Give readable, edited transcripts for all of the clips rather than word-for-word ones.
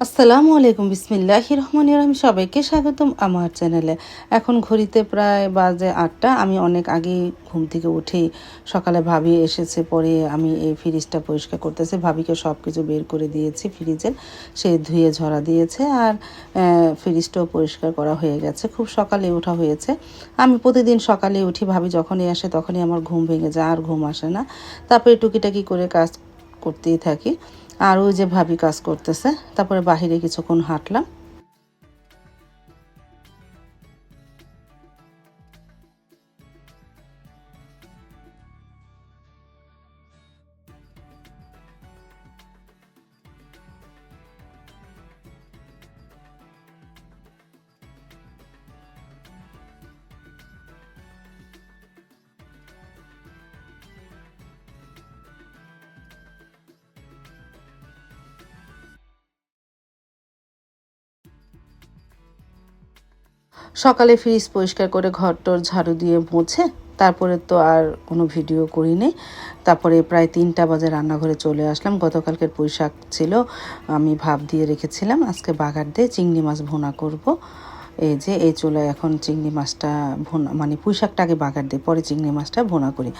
আসসালামু আলাইকুম বিসমিল্লাহির রহমানির রহিম সবাইকে স্বাগতম আমার চ্যানেলে। এখন ঘড়িতে প্রায় বাজে ৮টা। আমি অনেক আগেই ঘুম থেকে উঠেই সকালে ভাবি এসেছে পরে আমি এই ফ্রিজটা পরিষ্কার করতেছি। ভাবিকে সব কিছু বের করে দিয়েছি ফ্রিজের। সে ধুয়ে ঝরা দিয়েছে আর ফ্রিজটাও পরিষ্কার করা হয়ে গেছে। খুব সকালে ওঠা হয়েছে। আমি প্রতিদিন সকালে উঠি, ভাবি যখনই আসে তখনই আমার ঘুম ভেঙে যায়, আর ঘুম আসে না। তারপরে টুকিটাকি করে কাজ করতেই থাকি। আর ওই যে ভাবি কাজ করতেছে, তারপরে বাহিরে কিছুক্ষণ হাঁটলাম। সকালে ফ্রিজ পরিষ্কার করে ঘরটর ঝাড়ু দিয়ে মুছে তারপরে তো আর কোনো ভিডিও করিনি। তারপরে প্রায় ৩টা বাজে রান্নাঘরে চলে আসলাম। গতকালকের পুঁই শাক ছিল, আমি ভাপ দিয়ে রেখেছিলাম। আজকে বাগার দিয়ে চিংড়ি মাছ ভুনা করব। এই যে এই চুলায় এখন চিংড়ি মাছটা ভুনা, মানে পুঁই শাকটা আগে বাগার দিই, পরে চিংড়ি মাছটা ভুনা করি।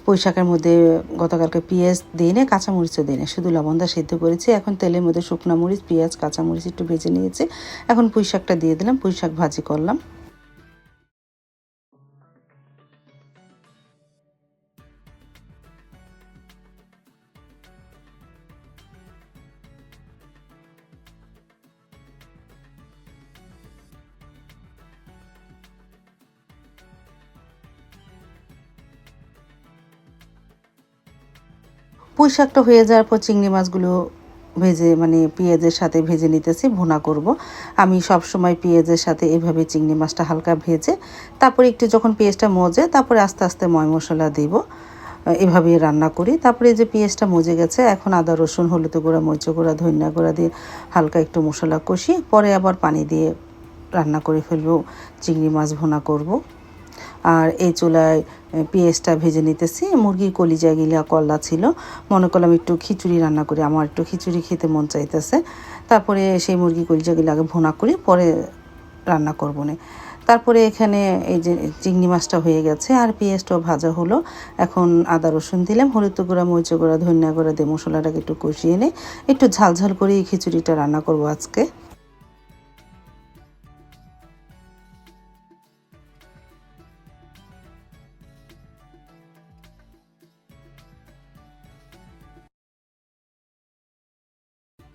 পুঁই শাকের মধ্যে গতকালকে পেঁয়াজ দিই না, কাঁচামরিচও দিই না, শুধু লবণ দিয়ে সিদ্ধ করেছি। এখন তেলের মধ্যে শুকনো মরিচ, পেঁয়াজ, কাঁচামরিচ একটু ভেজে নিয়েছি। এখন পুঁই শাকটা দিয়ে দিলাম, পুঁই শাক ভাজি করলাম। পুঁই শাকটা হয়ে যাওয়ার পর চিংড়ি মাছগুলো ভেজে, মানে পেঁয়াজের সাথে ভেজে নিতেছি, ভুনা করব। আমি সব সময় পেঁয়াজের সাথে এভাবে চিংড়ি মাছটা হালকা ভেজে তারপরে একটু যখন পেঁয়াজটা মজে তারপরে আস্তে আস্তে ময় মশলা দিব। এভাবেই রান্না করি। তারপরে যে পেঁয়াজটা মজে গেছে, এখন আদা রসুন হলুদ গুঁড়া মরিচ গুঁড়া ধনিয়া গুঁড়া দিয়ে হালকা একটু মশলা কষিয়ে পরে আবার পানি দিয়ে রান্না করে ফেলবো। চিংড়ি মাছ ভুনা করব। আর এই চুলায় পেঁয়াজটা ভেজে নিতেছি। মুরগির কলিজা গিলা কল্লা ছিল, মনে করলাম একটু খিচুড়ি রান্না করি, আমার একটু খিচুড়ি খেতে মন চাইতেছে। তারপরে সেই মুরগি কলিজাগুলো আগে ভুনা করি, পরে রান্না করবো না। তারপরে এখানে এই যে চিংড়ি মাছটা হয়ে গেছে আর পেঁয়াজটাও ভাজা হলো। এখন আদা রসুন দিলাম, হলুদ গুঁড়া মরিচ গুঁড়া ধনিয়া গুঁড়া দিয়ে মশলাটাকে একটু কষিয়ে নিই। একটু ঝাল ঝাল করে এই খিচুড়িটা রান্না করব আজকে।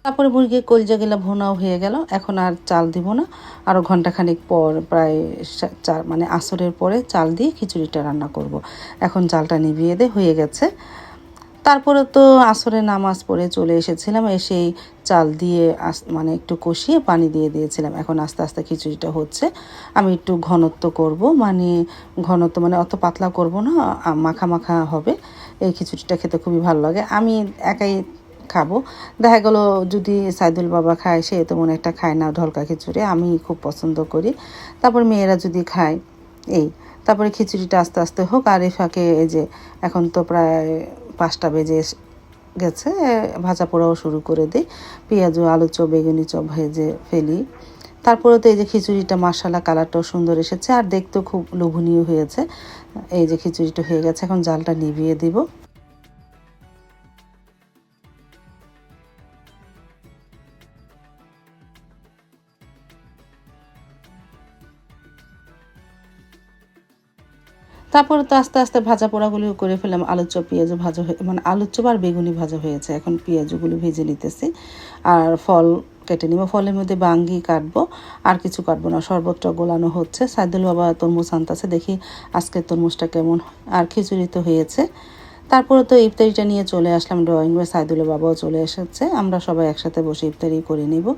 তারপরে মুরগির কলিজাগুলো ভুনাও হয়ে গেল। এখন আর চাল দিব না, আরও ঘন্টাখানিক পর প্রায় মানে আসরের পরে চাল দিয়ে খিচুড়িটা রান্না করব। এখন চালটা নিভিয়ে দিয়ে হয়ে গেছে। তারপরে তো আসরের নামাজ পড়ে চলে এসেছিলাম, এসেই চাল দিয়ে মানে একটু কষিয়ে পানি দিয়ে দিয়েছিলাম। এখন আস্তে আস্তে খিচুড়িটা হচ্ছে। আমি একটু ঘনত্ব করব, মানে ঘনত্ব মানে অত পাতলা করব না, মাখা মাখা হবে। এই খিচুড়িটা খেতে খুবই ভালো লাগে। আমি একাই খাবো। দেখা গেল যদি সাইদুল বাবা খায়, সে তো মনে একটা খায় না ঢলকা খিচুড়ি, আমি খুব পছন্দ করি। তারপর মেয়েরা যদি খায়, এই তারপরে খিচুড়িটা আস্তে আস্তে হোক। আর এই ফাঁকে এই যে এখন তো প্রায় 5টা বেজে গেছে, ভাজা পোড়াও শুরু করে দিই। পেঁয়াজু আলু চপ বেগুনি চপ ভেজে ফেলি। তারপরে তো এই যে খিচুড়িটা মাশাআল্লাহ কালারটাও সুন্দর এসেছে আর দেখতেও খুব লোভনীয় হয়েছে। এই যে খিচুড়িটা হয়ে গেছে, এখন জালটা নিভিয়ে দিব। তারপরে তো আস্তে আস্তে ভাজা পোড়াগুলিও করে ফেললাম। আলুর চপ পেঁয়াজও ভাজা হয়ে, মানে আলুর চপ আর বেগুনি ভাজা হয়েছে, এখন পেঁয়াজগুলো ভেজে নিতেছি। আর ফল কেটে নিব, ফলের মধ্যে বাঙ্গি কাটবো, আর কিছু কাটবো না। শরবতটা গোলানো হচ্ছে, সাইদুল বাবা তরমুজ আনতেছে, দেখি আজকের তরমুজটা কেমন। আর খিচুড়ি তো হয়েছে। তারপরে তো ইফতারিটা নিয়ে চলে আসলাম ড্রয়িং রুমে, সাইদুলের বাবাও চলে এসেছে, আমরা সবাই একসাথে বসে ইফতারি করে নিব।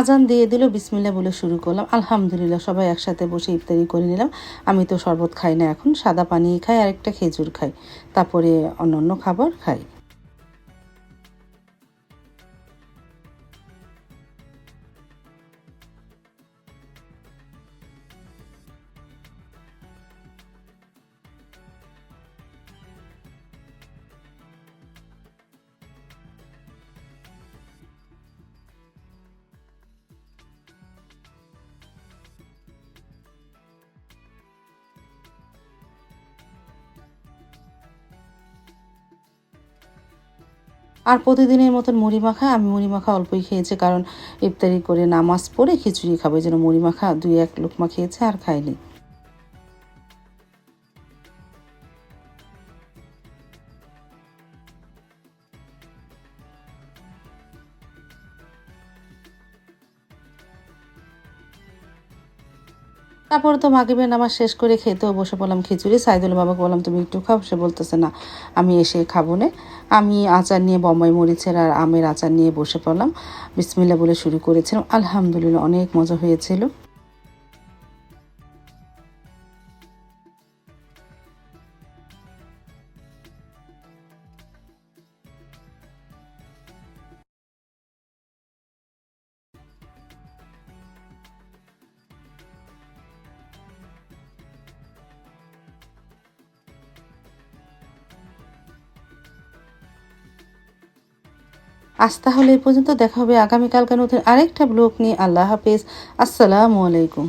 আজান দিয়ে দিল, বিসমিল্লাহ বলে শুরু করলাম। আলহামদুলিল্লাহ, সবাই একসাথে বসে ইফতারি করে নিলাম। আমি তো শরবত খাই না, এখন সাদা পানি খাই আর একটা খেজুর খাই, তারপরে অন্যান্য খাবার খাই। আর প্রতিদিনের মতন মুড়ি মাখা, আমি মুড়ি মাখা অল্পই খেয়েছি, কারণ ইফতারি করে নামাজ পড়ে খিচুড়ি খাবো, এই জন্য মুড়ি মাখা 2-1 লোকমা খেয়েছে আর খাইনি। তারপরে তো মাগরিবের নামাজ শেষ করে খেতেও বসে পড়লাম খিচুড়ি। সাইদুল বাবাকে বললাম তুমি একটু খাও, সে বলতেছে না আমি এসে খাবো নে। আমি আচার নিয়ে বম্বাই মরিচের আর আমের আচার নিয়ে বসে পড়লাম। বিসমিল্লাহ বলে শুরু করেছিলাম, আলহামদুলিল্লাহ অনেক মজা হয়েছিল। আজ তাহলে এই পর্যন্ত, দেখা হবে আগামীকালকে নতুন আরেকটা ব্লগ নিয়ে। আল্লাহ হাফেজ, আসসালামু আলাইকুম।